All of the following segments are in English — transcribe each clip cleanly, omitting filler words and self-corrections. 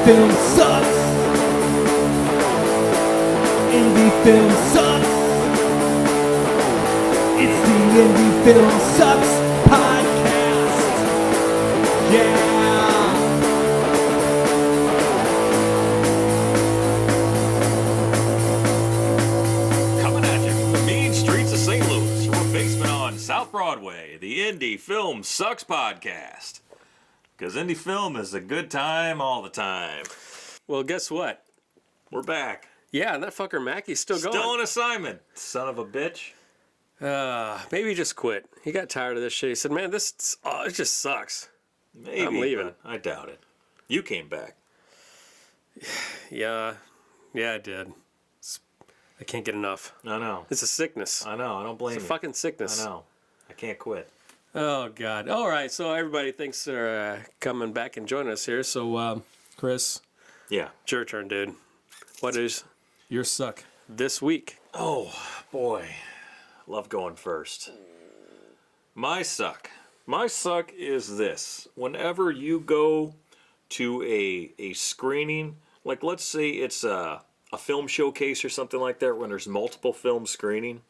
film sucks. Indie film sucks. It's the Indie Film Sucks podcast. Yeah. Coming at you from the mean streets of St. Louis, from a basement on South Broadway, the Indie Film Sucks podcast. Because indie film is a good time all the time. Well, guess what? We're back. Yeah, that fucker Mackey's still going. Still on assignment, son of a bitch. Maybe he just quit. He got tired of this shit. He said, man, it just sucks. Maybe, I'm leaving. but I doubt it. You came back. Yeah, I did. I can't get enough. I know. It's a sickness. I know. I don't blame It's you. a fucking sickness. I know. I can't quit. Oh, God. All right, so everybody thanks for coming back and joining us here. So, Chris, Yeah. it's your turn, dude. What is your suck this week? Oh, boy. Love going first. My suck. My suck is this. Whenever you go to a screening, like let's say it's a film showcase or something like that, when there's multiple films screening,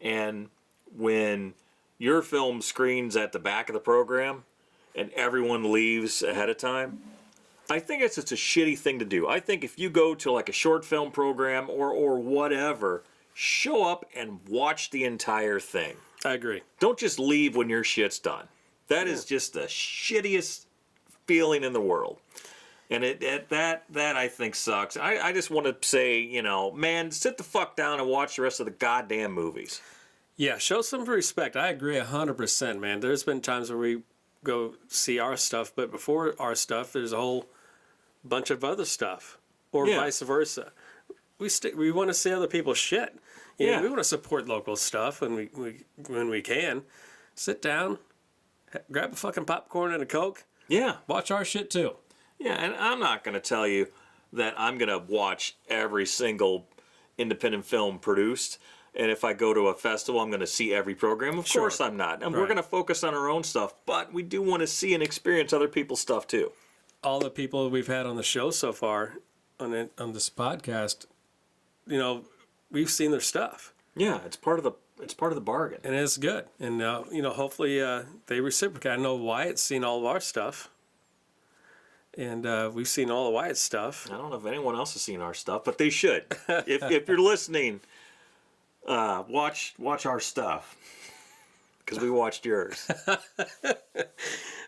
and when your film screens at the back of the program and everyone leaves ahead of time, I think it's just a shitty thing to do. I think if you go to like a short film program or whatever, show up and watch the entire thing. I agree. Don't just leave when your shit's done. That is just the shittiest feeling in the world. And that I think sucks. I just want to say, man, sit the fuck down and watch the rest of the goddamn movies. Yeah, show some respect. I agree 100%, man. There's been times where we go see our stuff, but before our stuff, there's a whole bunch of other stuff, or vice versa. We want to see other people's shit. We want to support local stuff when we can. Sit down, grab a fucking popcorn and a Coke. Yeah. Watch our shit too. Yeah, and I'm not going to tell you that I'm going to watch every single independent film produced. And if I go to a festival, I'm going to see every program. Of course I'm not. And we're going to focus on our own stuff. But we do want to see and experience other people's stuff too. All the people we've had on the show so far, on this podcast, we've seen their stuff. Yeah, it's part of the bargain. And it's good. And, hopefully they reciprocate. I know Wyatt's seen all of our stuff. And we've seen all of Wyatt's stuff. I don't know if anyone else has seen our stuff, but they should. if you're listening, watch our stuff. Because we watched yours.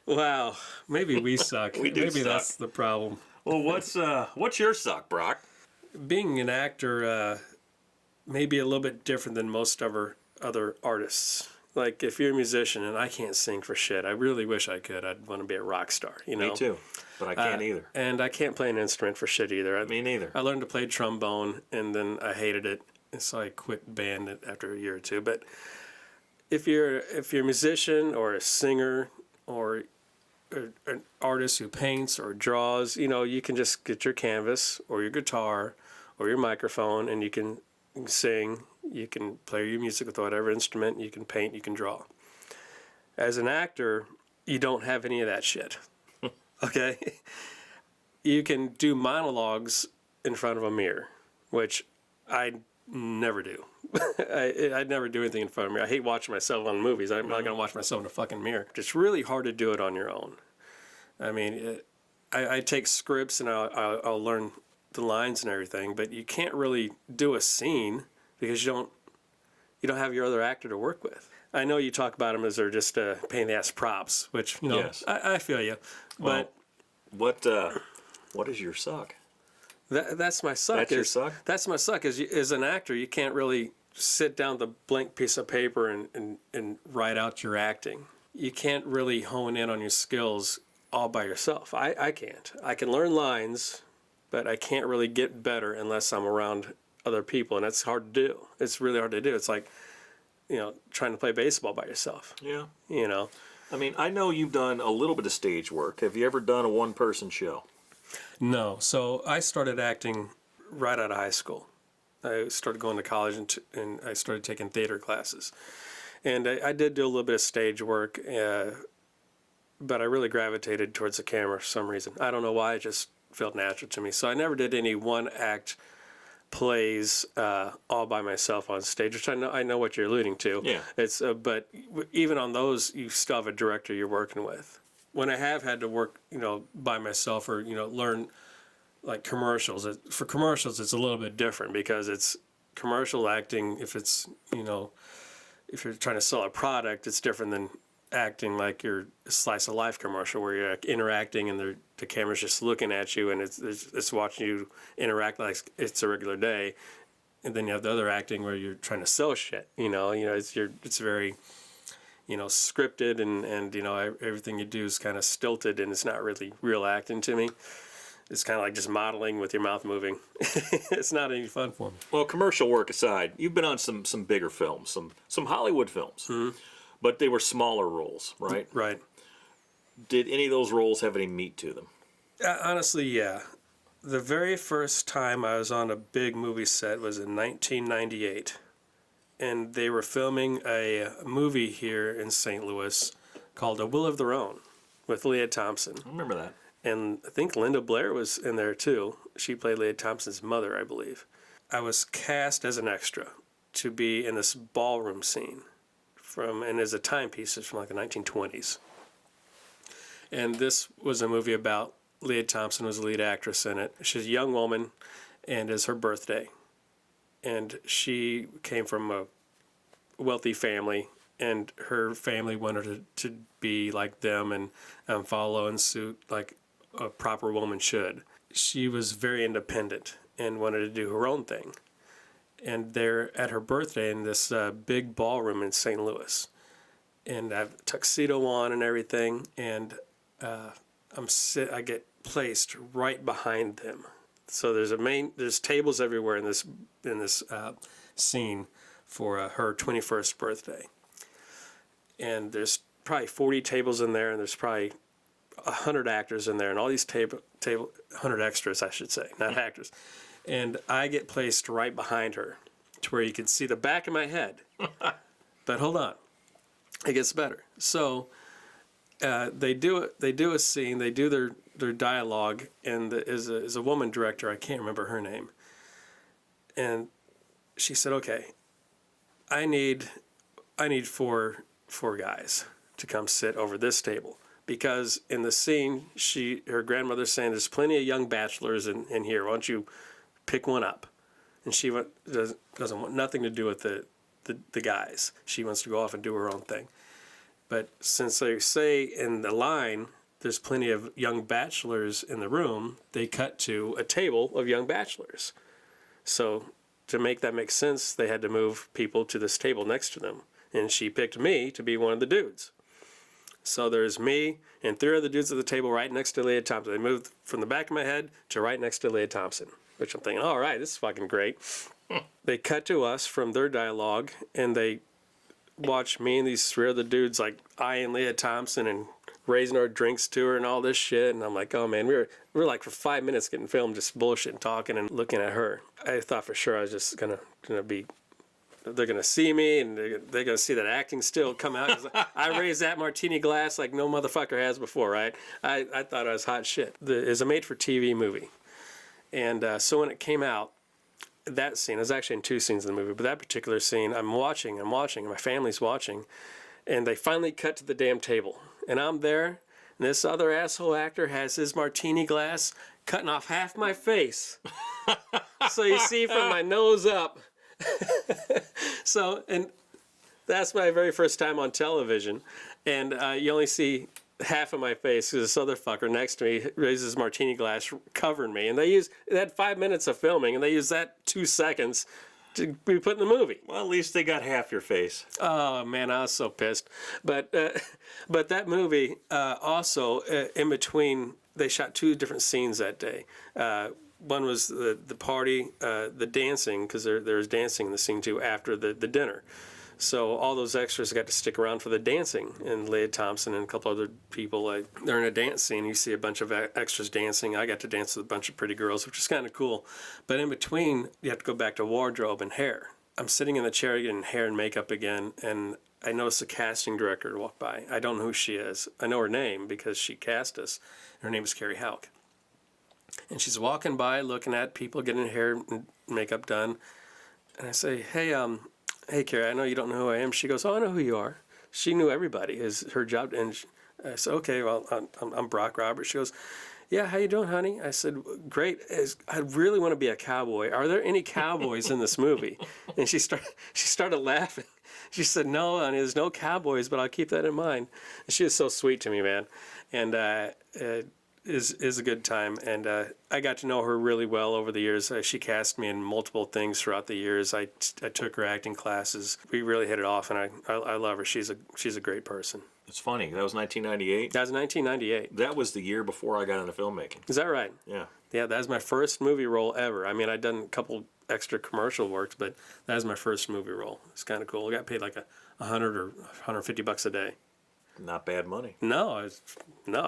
Wow. Maybe we suck. We do Maybe suck. that's the problem. Well, what's your suck, Brock? Being an actor may be a little bit different than most other artists. Like, if you're a musician, and I can't sing for shit, I really wish I could. I'd want to be a rock star, Me too, but I can't either. And I can't play an instrument for shit either. Me neither. I learned to play trombone, and then I hated it, and so I quit band after a year or two. But if you're a musician or a singer or an artist who paints or draws, you can just get your canvas or your guitar or your microphone, and you can sing. You can play your music with whatever instrument. You can paint. You can draw. As an actor, you don't have any of that shit. Okay? You can do monologues in front of a mirror, which I never do. I never do anything in front of a mirror. I hate watching myself on movies. I'm not going to watch myself in a fucking mirror. It's really hard to do it on your own. I mean, I take scripts and I'll learn the lines and everything, but you can't really do a scene because you don't have your other actor to work with. I know you talk about them as they're just pain in the ass props, which Yes. I feel you. But what is your suck? that's my suck. That's your suck? That's my suck. As an actor, you can't really sit down with a blank piece of paper and write out your acting. You can't really hone in on your skills all by yourself. I can't. I can learn lines, but I can't really get better unless I'm around other people, and that's hard to do. It's really hard to do. It's like, trying to play baseball by yourself. Yeah. I mean, I know you've done a little bit of stage work. Have you ever done a one-person show? No. So I started acting right out of high school. I started going to college and I started taking theater classes. And I did do a little bit of stage work, but I really gravitated towards the camera for some reason. I don't know why, it just felt natural to me. So I never did any one act plays all by myself on stage, which I know what you're alluding to. Yeah. It's but even on those, you still have a director you're working with. When I have had to work, by myself or learn like commercials. For commercials, it's a little bit different because it's commercial acting. If it's if you're trying to sell a product, it's different than acting like your slice of life commercial where you're interacting and the camera's just looking at you and it's watching you interact like it's a regular day. And then you have the other acting where you're trying to sell shit. It's very scripted and everything you do is kind of stilted and it's not really real acting to me. It's kind of like just modeling with your mouth moving. It's not any fun for me. Well, commercial work aside, you've been on some bigger films, some Hollywood films, but they were smaller roles, right? Right. Did any of those roles have any meat to them? Honestly, yeah. The very first time I was on a big movie set was in 1998, and they were filming a movie here in St. Louis called A Will of Their Own with Leah Thompson. I remember that. And I think Linda Blair was in there too. She played Leah Thompson's mother, I believe. I was cast as an extra to be in this ballroom scene and as a timepiece from like the 1920s. And this was a movie about Leah Thompson was the lead actress in it. She's a young woman and it's her birthday. And she came from a wealthy family and her family wanted her to be like them and follow in suit like a proper woman should. She was very independent and wanted to do her own thing. And they're at her birthday in this big ballroom in St. Louis. And I have a tuxedo on and everything. And I get placed right behind them. So there's tables everywhere in this scene for her 21st birthday. And there's probably 40 tables in there, and there's probably 100 actors in there, and all these 100 extras, I should say, not actors. And I get placed right behind her to where you can see the back of my head. But hold on, it gets better. So they do a scene, they do their dialogue, and is a woman director, I can't remember her name. And she said, "Okay, I need four guys to come sit over this table." Because in the scene, her grandmother's saying, "There's plenty of young bachelors in here. Why don't you pick one up?" And she doesn't want nothing to do with the guys. She wants to go off and do her own thing. But since they say in the line, there's plenty of young bachelors in the room, they cut to a table of young bachelors. So to make that make sense, they had to move people to this table next to them. And she picked me to be one of the dudes. So there's me and 3 other dudes at the table right next to Leah Thompson. They moved from the back of my head to right next to Leah Thompson, which I'm thinking, all right, this is fucking great. They cut to us from their dialogue, and they watch me and these 3 other dudes like eyeing Leah Thompson and raising our drinks to her and all this shit. And I'm like, oh man, we were like for 5 minutes getting filmed, just bullshit and talking and looking at her. I thought for sure I was just gonna be. They're going to see me, and they're going to see that acting still come out. 'Cause I raised that martini glass like no motherfucker has before, right? I thought I was hot shit. It's a made-for-TV movie. And so when it came out, that scene, it was actually in 2 scenes in the movie, but that particular scene, I'm watching, and my family's watching, and they finally cut to the damn table. And I'm there, and this other asshole actor has his martini glass cutting off half my face. So you see from my nose up. So, and that's my very first time on television, and you only see half of my face because this other fucker next to me raises his martini glass covering me, and they had 5 minutes of filming, and they used that 2 seconds to be put in the movie. Well, at least they got half your face. Oh man, I was so pissed. But that movie also in between, they shot 2 different scenes that day. One was the party, the dancing, because there was dancing in the scene too after the dinner. So all those extras got to stick around for the dancing, and Leah Thompson and a couple other people, they're in a dance scene. You see a bunch of extras dancing. I got to dance with a bunch of pretty girls, which is kind of cool. But in between, you have to go back to wardrobe and hair. I'm sitting in the chair getting hair and makeup again, and I noticed the casting director walk by. I don't know who she is. I know her name because she cast us. Her name is Carrie Houck. And she's walking by, looking at people getting hair and makeup done. And I say, hey, Carrie, I know you don't know who I am. She goes, oh, I know who you are. She knew everybody. Is her job. And I said, okay, well, I'm Brock Roberts. She goes, yeah, how you doing, honey? I said, great. I really want to be a cowboy. Are there any cowboys in this movie? And she started laughing. She said, no, honey, there's no cowboys, but I'll keep that in mind. And she was so sweet to me, man. And is a good time. And I got to know her really well over the years. She cast me in multiple things throughout the years. I took her acting classes. We really hit it off, and I love her. She's a great person. It's funny. That was 1998. That was 1998. That was the year before I got into filmmaking. Is that right? Yeah. Yeah, that was my first movie role ever. I mean, I'd done a couple extra commercial works, but that was my first movie role. It's kind of cool. I got paid like $100 or $150 a day. Not bad money. No, I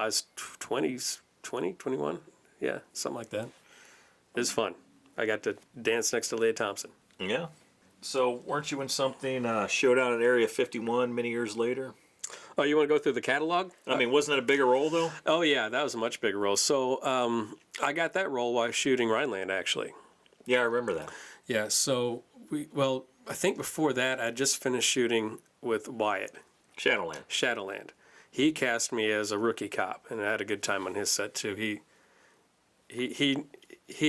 was 20, 21. Yeah, something like that. It was fun. I got to dance next to Leah Thompson. Yeah. So weren't you in something Showdown at Area 51 many years later? Oh, you want to go through the catalog? I mean, wasn't that a bigger role, though? Oh, yeah, that was a much bigger role. So I got that role while shooting Rhineland, actually. Yeah, I remember that. Yeah, so, I think before that, I just finished shooting with Wyatt. Shadowland. He cast me as a rookie cop, and I had a good time on his set, too. He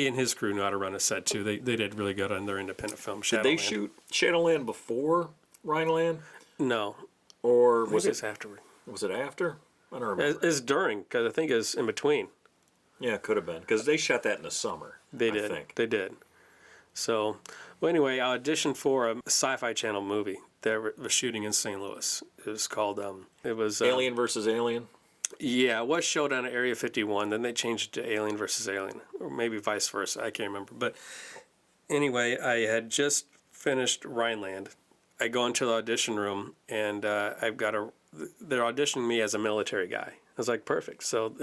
and his crew know how to run a set, too. They did really good on their independent film, Shadowland. Did they shoot Shadowland before Rhineland? No. Or was it afterward? Was it after? I don't remember. It's during, because I think it's in between. Yeah, it could have been, because they shot that in the summer. They did. So, well, anyway, I auditioned for a Sci-Fi Channel movie that was shooting in St. Louis. It was called, Alien versus Alien? Yeah, it was Showdown at Area 51. Then they changed it to Alien versus Alien, or maybe vice versa. I can't remember. But anyway, I had just finished Rhineland. I go into the audition room, and they're auditioning me as a military guy. I was like, perfect. So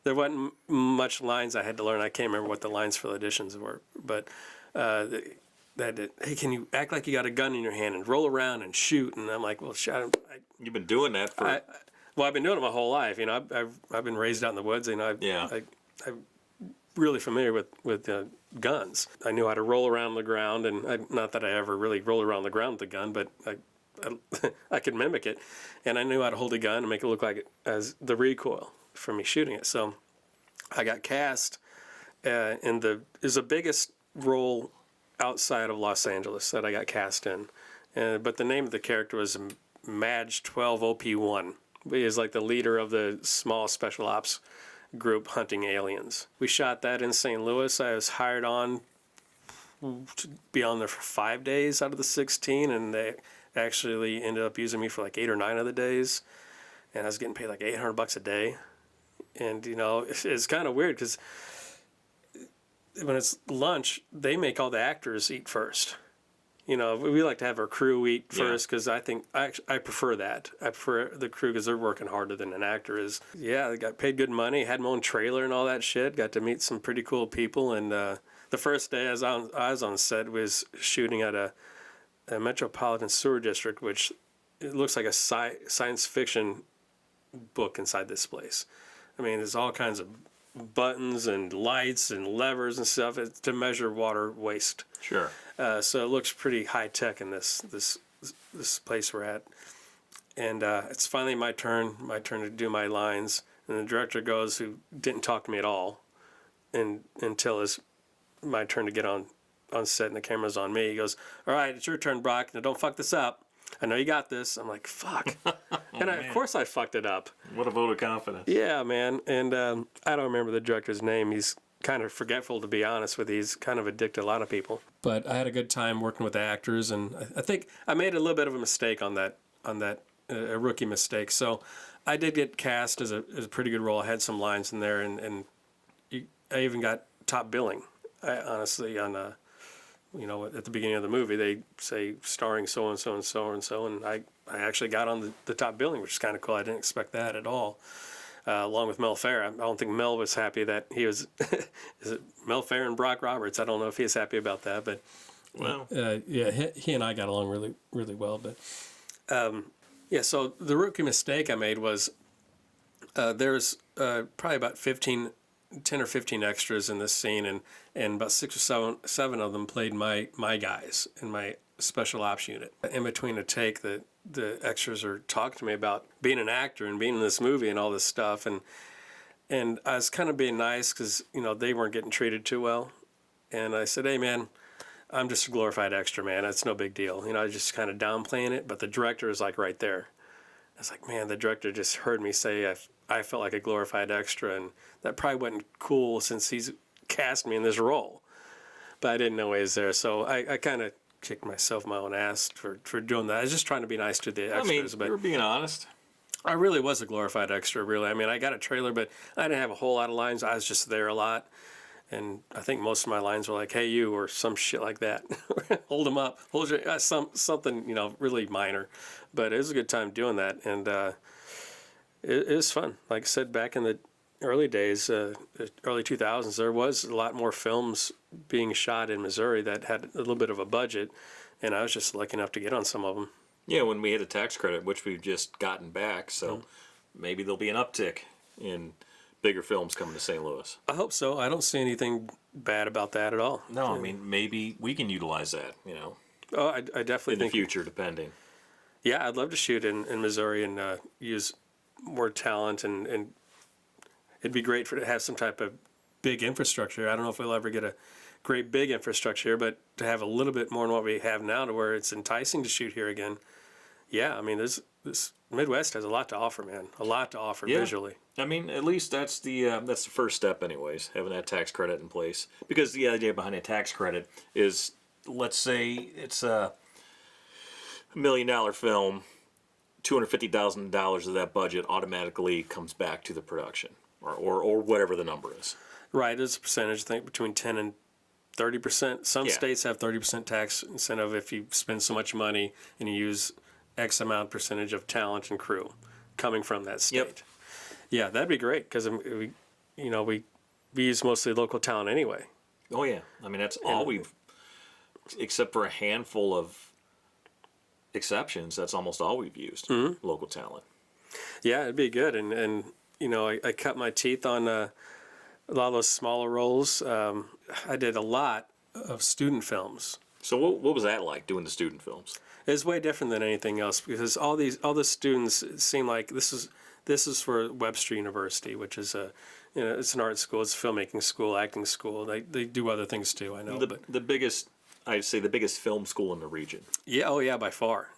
there wasn't much lines I had to learn. I can't remember what the lines for the auditions were, but hey, can you act like you got a gun in your hand and roll around and shoot? And I'm like, well, You've been doing that for... I've been doing it my whole life. You know, I've been raised out in the woods, and I'm really familiar with guns. I knew how to roll around the ground, and not that I ever really rolled around the ground with the gun, but I could mimic it, and I knew how to hold a gun and make it look like it as the recoil for me shooting it. So I got cast in the biggest role outside of Los Angeles that I got cast in, but the name of the character was Madge 12 OP1. He is like the leader of the small special ops group hunting aliens. We shot that in St. Louis. I was hired on to be on there for 5 days out of the 16, and they actually ended up using me for like 8 or 9 of the days, and I was getting paid like $800 a day. And you know, it's kind of weird because when it's lunch, they make all the actors eat first. You know, we like to have our crew eat first because I think I prefer that. I prefer the crew because they're working harder than an actor is. Yeah, they got paid good money, had my own trailer and all that shit. Got to meet some pretty cool people. And the first day I was on set was shooting at a metropolitan sewer district, which it looks like a science fiction book inside this place. I mean, there's all kinds of buttons and lights and levers and stuff to measure water waste. Sure. So it looks pretty high tech in this place we're at, and it's finally my turn to do my lines. And the director goes, who didn't talk to me at all, until it's my turn to get on set and the camera's on me. He goes, "All right, it's your turn, Brock. Now don't fuck this up. I know you got this." I'm like, "Fuck," of course I fucked it up. What a vote of confidence. Yeah, man. And I don't remember the director's name. He's kind of forgetful, to be honest with you. He's kind of addicted to a lot of people. But I had a good time working with the actors, and I think I made a little bit of a mistake on that a rookie mistake. So I did get cast as a pretty good role. I had some lines in there, and I even got top billing. Honestly, on at the beginning of the movie, they say starring so and so and so and so, and I actually got on the top billing, which is kind of cool. I didn't expect that at all. Along with Mel Ferrer. I don't think Mel was happy that he was. Is it Mel Ferrer and Brock Roberts? I don't know if he's happy about that, but he and I got along really, really well. But so the rookie mistake I made was there's probably about 15 10 or 15 extras in this scene, and about 6 or 7 of them played my guys in my special ops unit. In between a take, the extras are talking to me about being an actor and being in this movie and all this stuff, and I was kind of being nice because, they weren't getting treated too well. And I said, hey, man, I'm just a glorified extra, man. That's no big deal. I just kind of downplaying it, but the director is like right there. I was like, man, the director just heard me say I felt like a glorified extra, and that probably wasn't cool since he's cast me in this role. But I didn't know he was there, so I kind of kicked myself in my own ass for doing that. I was just trying to be nice to the extras. But you were being honest. I really was a glorified extra, really. I got a trailer, but I didn't have a whole lot of lines. I was just there a lot. And I think most of my lines were like, hey, you, or some shit like that. Hold them up. Hold your, something, really minor. But it was a good time doing that. And it was fun. Like I said, back in the early days, early 2000s, there was a lot more films being shot in Missouri that had a little bit of a budget. And I was just lucky enough to get on some of them. Yeah, when we had a tax credit, which we've just gotten back, so maybe there'll be an uptick in bigger films coming to St. Louis. I hope so. I don't see anything bad about that at all. No, maybe we can utilize that, Oh, I definitely in think the future, depending. Yeah, I'd love to shoot in Missouri and use more talent, and it'd be great to have some type of big infrastructure. I don't know if we'll ever get a great big infrastructure here, but to have a little bit more than what we have now to where it's enticing to shoot here again. Yeah, this Midwest has a lot to offer, man. A lot to offer visually. At least that's the first step, anyways, having that tax credit in place. Because the idea behind a tax credit is, let's say it's a $1 million film, $250,000 of that budget automatically comes back to the production, or whatever the number is. Right, it's a percentage, I think, between 10 and 30%. Some states have 30% tax incentive if you spend so much money and you use X amount percentage of talent and crew coming from that state. Yep. Yeah, that'd be great because we use mostly local talent anyway. Oh yeah, that's all we've, except for a handful of exceptions. That's almost all we've used, local talent. Yeah, it'd be good, and I cut my teeth on a lot of those smaller roles. I did a lot of student films. So what was that like, doing the student films? It's way different than anything else because all the students seem like this is for Webster University, which is it's an art school, it's a filmmaking school, acting school. They do other things too, I know. The biggest, I'd say, the biggest film school in the region. Yeah, oh yeah, by far,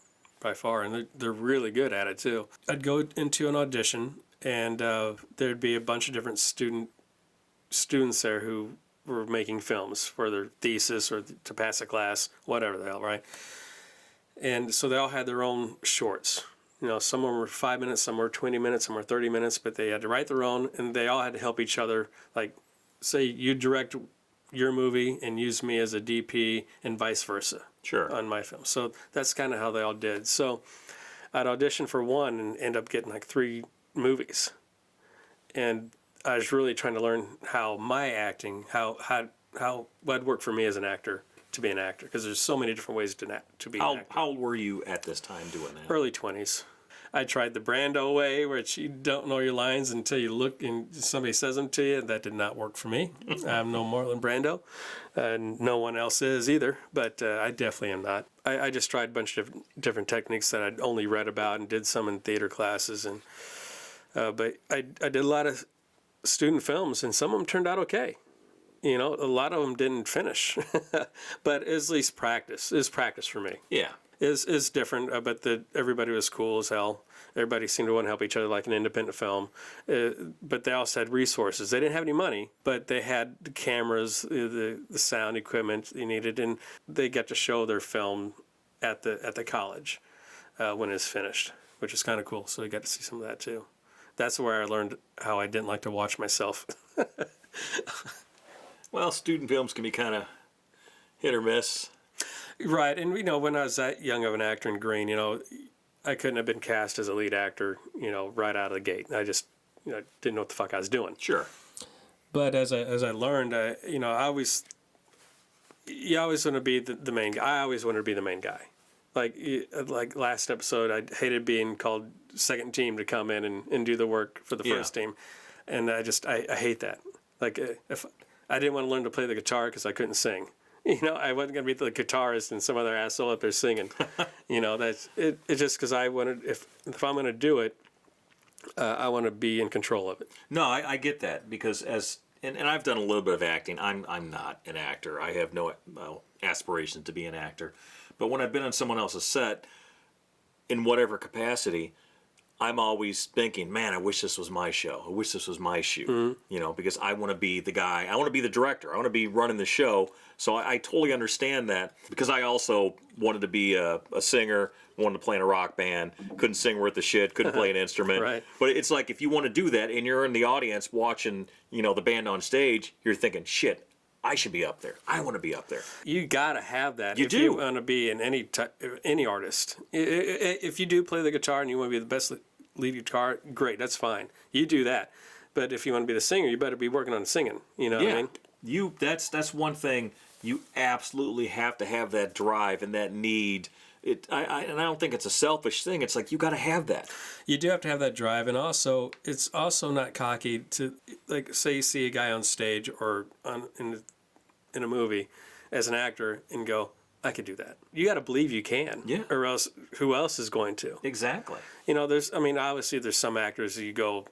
and they're really good at it too. I'd go into an audition, and there'd be a bunch of different students there who were making films for their thesis or to pass a class, whatever the hell, right? And so they all had their own shorts. Some of them were 5 minutes, some were 20 minutes, some were 30 minutes, but they had to write their own, and they all had to help each other. Like, say you direct your movie and use me as a DP and vice versa. Sure. On my film. So that's kind of how they all did. So I'd audition for one and end up getting like 3 movies. And I was really trying to learn how my acting, what worked for me as an actor to be an actor, because there's so many different ways to be an actor. How old were you at this time doing that? Early 20s. I tried the Brando way, which you don't know your lines until you look and somebody says them to you. That did not work for me. I'm no more than Brando, and no one else is either, but I definitely am not. I just tried a bunch of different techniques that I'd only read about and did some in theater classes, and but I did a lot of student films, and some of them turned out okay. A lot of them didn't finish, but it's at least practice. It's practice for me. Yeah. Is different, but everybody was cool as hell. Everybody seemed to want to help each other like an independent film. But they also had resources. They didn't have any money, but they had the cameras, the sound equipment they needed, and they got to show their film at the college when it's finished, which is kind of cool. So I got to see some of that too. That's where I learned how I didn't like to watch myself. Well, student films can be kind of hit or miss. Right, and when I was that young of an actor in green, I couldn't have been cast as a lead actor, right out of the gate. I just, didn't know what the fuck I was doing. Sure. But as I learned, I always want to be the main guy. I always wanted to be the main guy. Like last episode, I hated being called second team to come in and do the work for the first team, and I hate that. Like if I didn't want to learn to play the guitar because I couldn't sing. You know, I wasn't going to be the guitarist and some other asshole up there singing. You know, that's it. It's just because I wanted, if I'm going to do it, I want to be in control of it. No, I get that because and I've done a little bit of acting. I'm not an actor. I have no aspirations to be an actor. But when I've been on someone else's set, in whatever capacity, I'm always thinking, man, I wish this was my show. I wish this was my shoe. Mm-hmm. You know, because I want to be the guy. I want to be the director. I want to be running the show. So I totally understand that because I also wanted to be a singer, wanted to play in a rock band, couldn't sing worth a shit, couldn't play an instrument. Right. But it's like if you want to do that and you're in the audience watching, you know, the band on stage, you're thinking, shit, I should be up there. I want to be up there. You gotta have that. You if do. You want to be in any artist. If you do play the guitar and you want to be the best lead guitar, great. That's fine. You do that. But if you want to be the singer, you better be working on singing. You know what I mean? That's one thing. You absolutely have to have that drive and that need. And I don't think it's a selfish thing. It's like you got to have that. You do have to have that drive, and also it's also not cocky to, like, say you see a guy on stage or in a movie as an actor and go, I could do that. You got to believe you can. Yeah. Or else who else is going to? Exactly. You know, obviously there's some actors that you go,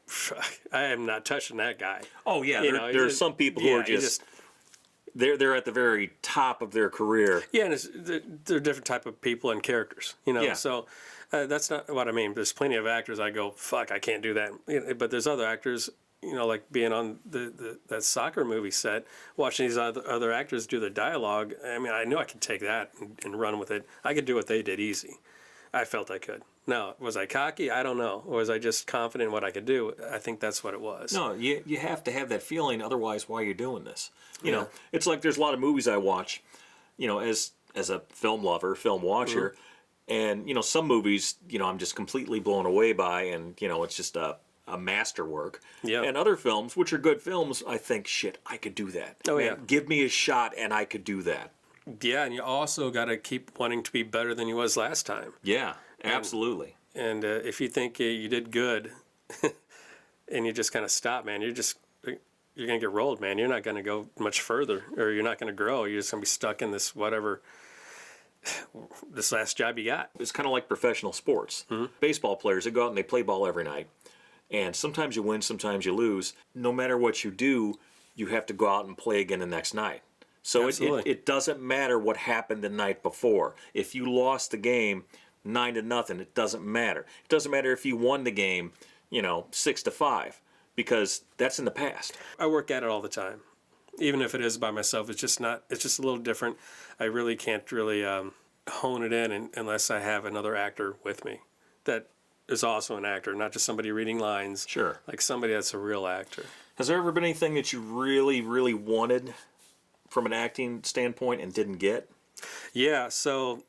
I am not touching that guy. Oh yeah, There's some people who are just they're at the very top of their career. Yeah, and they're different type of people and characters, you know. Yeah. So that's not what I mean. There's plenty of actors I go, fuck, I can't do that. You know, but there's other actors, you know, like being on that soccer movie set, watching these other actors do their dialogue. I mean, I knew I could take that and run with it. I could do what they did easy. I felt I could. Now, was I cocky? I don't know. Or was I just confident in what I could do? I think that's what it was. No, you have to have that feeling. Otherwise, why are you doing this? You know, it's like there's a lot of movies I watch, you know, as a film lover, film watcher, and, you know, some movies, you know, I'm just completely blown away by, and, you know, it's just a masterwork. Yeah. And other films, which are good films, I think, shit, I could do that. Oh, Man, yeah. Give me a shot, and I could do that. Yeah, and you also got to keep wanting to be better than you was last time. Yeah, absolutely. And if you think you did good, and you just kind of stop, man, you're gonna get rolled, man. You're not gonna go much further, or you're not gonna grow. You're just gonna be stuck in this this last job you got. It's kind of like professional sports. Baseball players, they go out and they play ball every night. And sometimes you win, sometimes you lose. No matter what you do, you have to go out and play again the next night. So it doesn't matter what happened the night before. If you lost the game 9-0, it doesn't matter. It doesn't matter if you won the game, 6-5, because that's in the past. I work at it all the time, even if it is by myself. It's just a little different. I really can't hone it in unless I have another actor with me that is also an actor, not just somebody reading lines. Sure. Like somebody that's a real actor. Has there ever been anything that you really, really wanted from an acting standpoint and didn't get? Yeah, so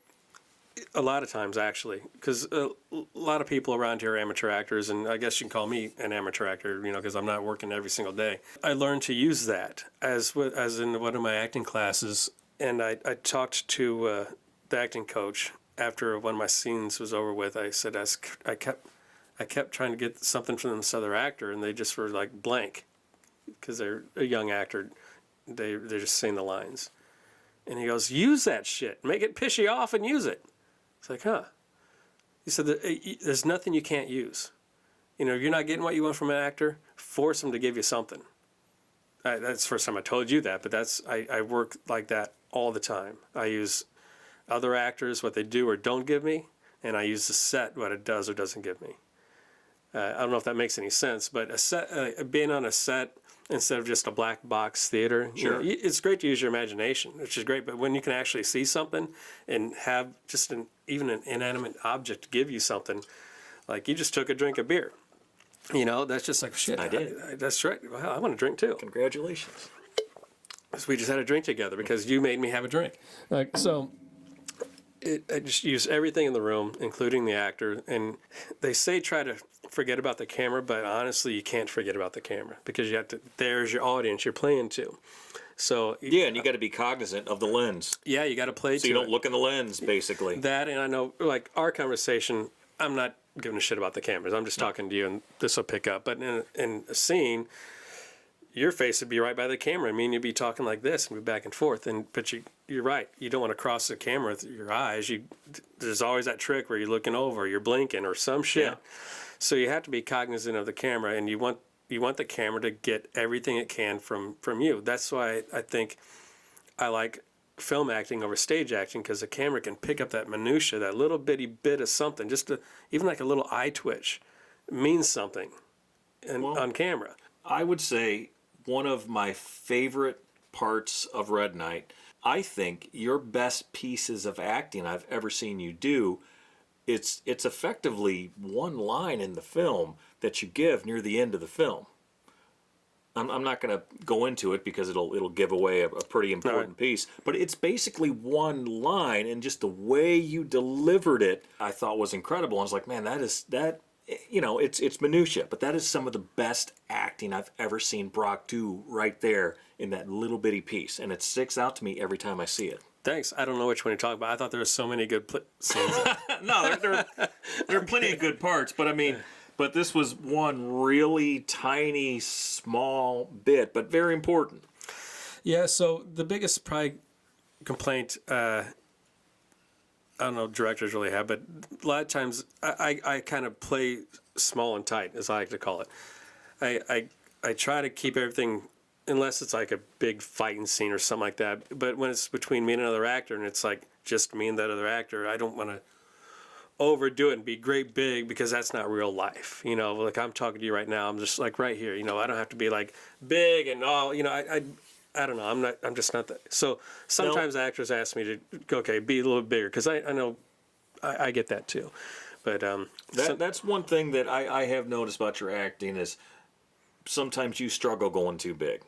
a lot of times, actually, because a lot of people around here are amateur actors, and I guess you can call me an amateur actor, because I'm not working every single day. I learned to use that as in one of my acting classes, and I talked to the acting coach after one of my scenes was over with. I said I kept trying to get something from this other actor, and they just were like blank because they're a young actor. They're just saying the lines. And he goes, use that shit. Make it piss you off and use it. It's like, huh. He said, there's nothing you can't use. If you're not getting what you want from an actor, force them to give you something. That's the first time I told you that, but I work like that all the time. I use other actors, what they do or don't give me, and I use the set, what it does or doesn't give me. I don't know if that makes any sense, but being on a set instead of just a black box theater, sure. It's great to use your imagination, which is great, but when you can actually see something and have just even an inanimate object give you something, like you just took a drink of beer. That's just like, shit. I did. That's right. Well, I want a drink too. Congratulations. So we just had a drink together because you made me have a drink. I just use everything in the room, including the actor. And they say try to forget about the camera, but honestly, you can't forget about the camera because there's your audience you're playing to. So yeah, and you got to be cognizant of the lens. Yeah, you got to play. So you don't look in the lens, basically. That, and I know, like our conversation, I'm not giving a shit about the cameras. I'm just talking to you, and this will pick up. But in a scene, your face would be right by the camera. I mean, you'd be talking like this and be back and forth. But you're right. You don't want to cross the camera with your eyes. There's always that trick where you're looking over, you're blinking, or some shit. Yeah. So you have to be cognizant of the camera, and you want the camera to get everything it can from you. That's why I think I like film acting over stage acting, because the camera can pick up that minutia, that little bitty bit of something, even like a little eye twitch, means something, on camera. I would say one of my favorite parts of Red Knight, I think your best pieces of acting I've ever seen you do, it's effectively one line in the film that you give near the end of the film. I'm not going to go into it because it'll give away a pretty important piece, but it's basically one line, and just the way you delivered it, I thought was incredible. I was like, man, it's minutia, but that is some of the best acting I've ever seen Brock do right there in that little bitty piece, and it sticks out to me every time I see it. Thanks. I don't know which one you're talking about. I thought there were so many good scenes. No, there are plenty of good parts, but I mean, but this was one really tiny, small bit, but very important. Yeah, so the biggest probably complaint, I don't know if directors really have, but a lot of times I kind of play small and tight, as I like to call it. I try to keep everything, unless it's like a big fighting scene or something like that. But when it's between me and another actor, and it's like just me and that other actor, I don't want to overdo it and be great big, because that's not real life. Like I'm talking to you right now, I'm just like right here. I don't have to be like big and all. I don't know. I'm just not that. So sometimes actors ask me to go, okay, be a little bit bigger, because I know I get that too. But that's one thing that I have noticed about your acting is sometimes you struggle going too big.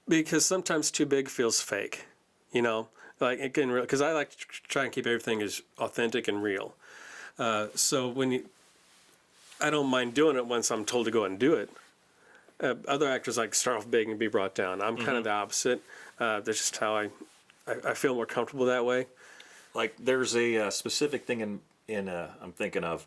Because sometimes too big feels fake, like again, because I like to try and keep everything as authentic and real. So I don't mind doing it once I'm told to go and do it. Other actors like start off big and be brought down. I'm kind of the opposite. That's just how I feel more comfortable that way. Like there's a specific thing in I'm thinking of.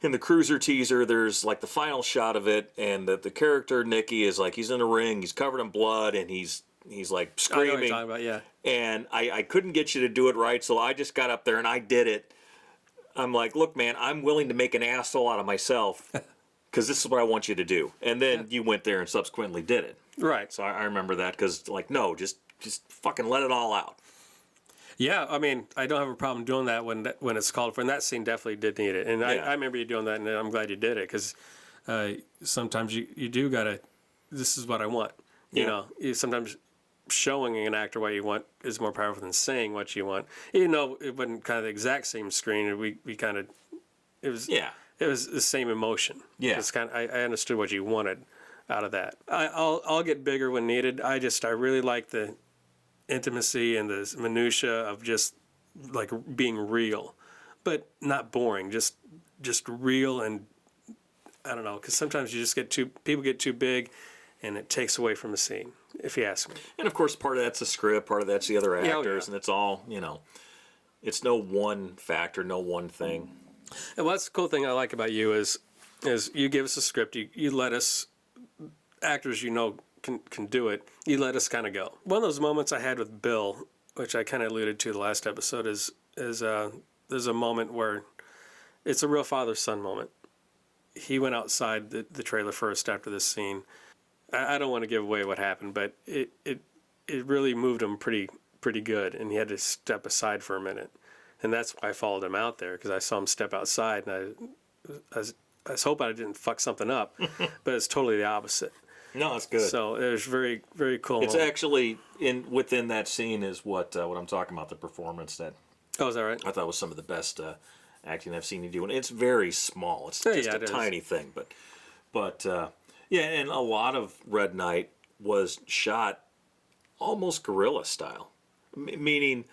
In the Cruiser teaser, there's like the final shot of it, and the character Nicky is like, he's in a ring, he's covered in blood, and he's like screaming. I know what you're talking about, yeah. And I couldn't get you to do it right, so I just got up there and I did it. I'm like, look, man, I'm willing to make an asshole out of myself because this is what I want you to do. And then you went there and subsequently did it. Right. So I remember that, because like, no, just fucking let it all out. Yeah, I mean, I don't have a problem doing that when it's called for, and that scene definitely did need it. And I remember you doing that, and I'm glad you did it, because sometimes you do gotta. This is what I want. Sometimes showing an actor what you want is more powerful than saying what you want. Even though it wasn't kind of the exact same screen, we kind of it was the same emotion. Yeah, it's kind of, I understood what you wanted out of that. I'll get bigger when needed. I really like the intimacy and the minutia of just like being real, but not boring. Just real, and I don't know, because sometimes you just people get too big, and it takes away from the scene, if you ask me. And of course, part of that's the script, part of that's the other actors, and it's all it's no one factor, no one thing. And that's the cool thing I like about you is you give us a script, you let us, actors can do it, you let us kind of go. One of those moments I had with Bill, which I kind of alluded to the last episode, is there's a moment where it's a real father-son moment. He went outside the trailer first after this scene. I don't want to give away what happened, but it really moved him pretty good, and he had to step aside for a minute. And that's why I followed him out there, because I saw him step outside, and I was hoping I didn't fuck something up, but it's totally the opposite. No, it's good. So it was very, very cool. It's actually within that scene is what I'm talking about, the performance that. Oh, is that right? I thought was some of the best acting I've seen you do, and it's very small. It's just a tiny thing, but and a lot of Red Knight was shot almost guerrilla style, meaning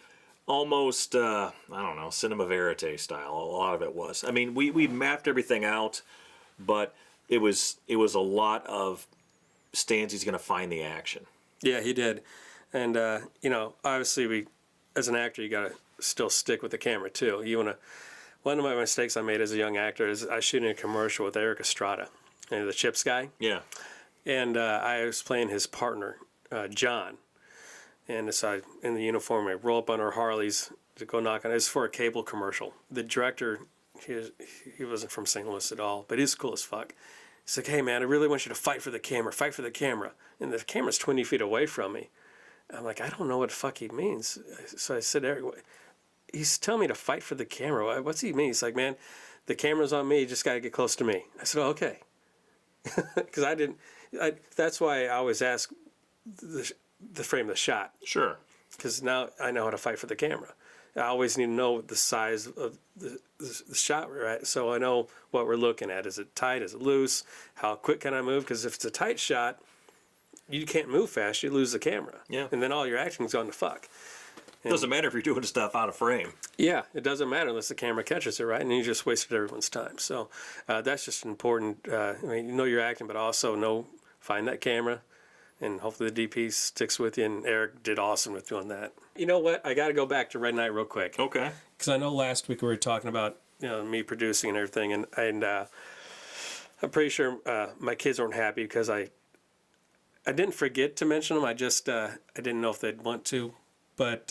almost I don't know, cinema verite style. A lot of it was. I mean, we mapped everything out, but it was a lot of Stanzi's going to find the action. Yeah, he did. And, obviously as an actor, you got to still stick with the camera too. One of my mistakes I made as a young actor is I shooting a commercial with Eric Estrada, the Chips guy. Yeah. And I was playing his partner, John. And so in the uniform, I roll up on our Harleys to go knock on it. It's for a cable commercial. The director, he wasn't from St. Louis at all, but he's cool as fuck. He's like, hey, man, I really want you to fight for the camera, fight for the camera. And the camera's 20 feet away from me. I'm like, I don't know what the fuck he means. So I said, Eric, he's telling me to fight for the camera. What's he mean? He's like, man, the camera's on me. You just got to get close to me. I said, oh, okay. Because that's why I always ask the frame of the shot. Sure. Because now I know how to fight for the camera. I always need to know the size of the shot we're at, so I know what we're looking at. Is it tight? Is it loose? How quick can I move? Because if it's a tight shot, you can't move fast. You lose the camera. Yeah. And then all your action's gone to fuck. It doesn't matter if you're doing stuff out of frame. Yeah, it doesn't matter unless the camera catches it, right? And you just wasted everyone's time. So that's just important. I mean, you know you're acting, but also find that camera. And hopefully the DP sticks with you. And Eric did awesome with doing that. You know what? I got to go back to Red Knight real quick. Okay. Because I know last week we were talking about me producing and everything, and I'm pretty sure my kids weren't happy because I didn't forget to mention them. I just I didn't know if they'd want to, but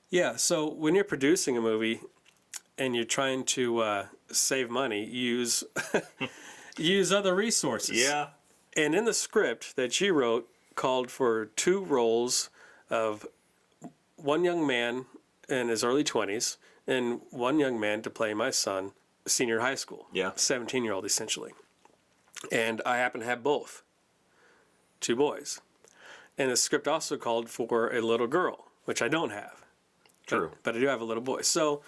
yeah. So when you're producing a movie and you're trying to save money, use other resources. Yeah. And in the script that she wrote called for 2 roles of one young man in his early 20s and one young man to play my son, senior high school. Yeah. 17-year-old essentially. And I happen to have both. 2 boys. And the script also called for a little girl, which I don't have. True. But I do have a little boy. So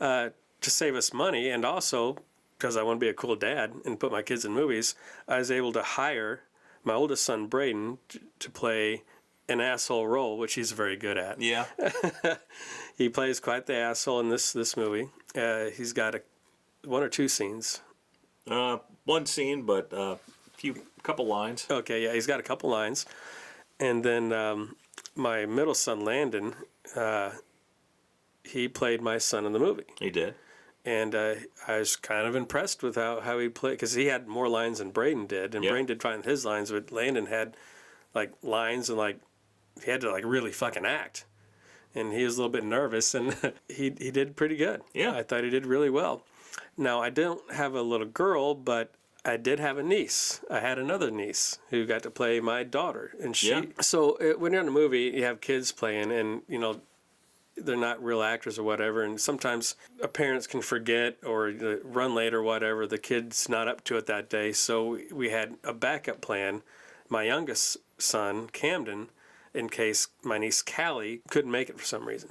to save us money and also because I want to be a cool dad and put my kids in movies, I was able to hire my oldest son, Braden, to play an asshole role, which he's very good at. Yeah. He plays quite the asshole in this movie. He's got 1 or 2 scenes. One scene, but couple lines. Okay, yeah, he's got a couple lines. And then my middle son, Landon, he played my son in the movie. He did. And I was kind of impressed with how he played, because he had more lines than Braden did, and Braden did fine with his lines, but Landon had lines and he had to really fucking act, and he was a little bit nervous, and he did pretty good. Yeah, I thought he did really well. Now I don't have a little girl, but I did have a niece. I had another niece who got to play my daughter, and she. Yeah. So when you're in a movie, you have kids playing, and they're not real actors or whatever, and sometimes parents can forget or run late or whatever. The kid's not up to it that day, so we had a backup plan. My youngest son, Camden, in case my niece Callie couldn't make it for some reason.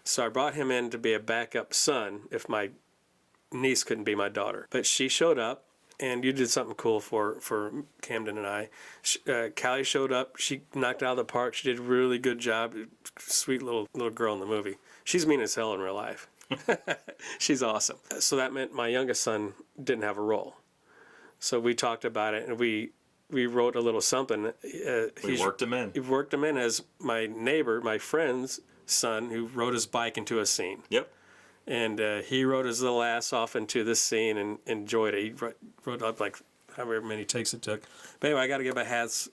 So I brought him in to be a backup son if my niece couldn't be my daughter. But she showed up, and you did something cool for Camden and I. Callie showed up. She knocked it out of the park. She did a really good job. Sweet little girl in the movie. She's mean as hell in real life. She's awesome. So that meant my youngest son didn't have a role. So we talked about it, and we wrote a little something. We worked him in. He worked him in as my neighbor, my friend's son, who rode his bike into a scene. Yep. And he rode his little ass off into this scene and enjoyed it. He wrote up however many takes it took. But anyway, I got to give my hats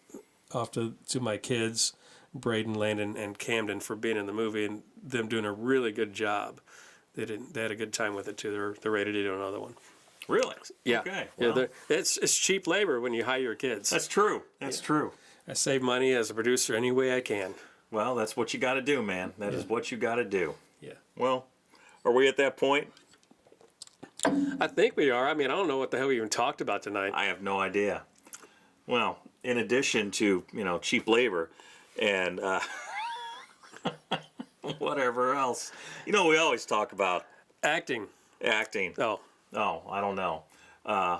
off to my kids, Braden, Landon, and Camden, for being in the movie and them doing a really good job. They had a good time with it too. They're ready to do another one. Really? Yeah. Okay. Yeah. Well, It's cheap labor when you hire your kids. That's true. That's true. I save money as a producer any way I can. Well, that's what you got to do, man. That is what you got to do. Yeah. Well, are we at that point? I think we are. I mean, I don't know what the hell we even talked about tonight. I have no idea. Well, in addition to, cheap labor and whatever else, we always talk about Acting. Oh, I don't know.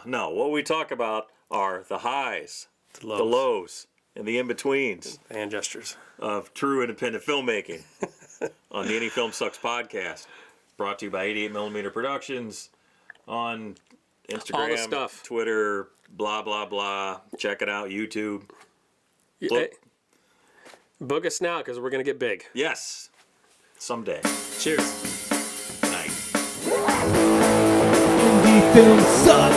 No, what we talk about are the highs, the lows, and the in-betweens. Hand gestures. Of true independent filmmaking on the Any Film Sucks podcast. Brought to you by 88mm Productions on Instagram, all the stuff. Twitter, blah, blah, blah. Check it out, YouTube. Hey, book us now because we're going to get big. Yes. Someday. Cheers. Night. Indie film sucks.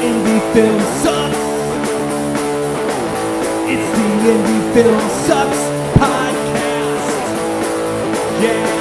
Indie Film Sucks. It's the Indie Film Sucks podcast. Yeah.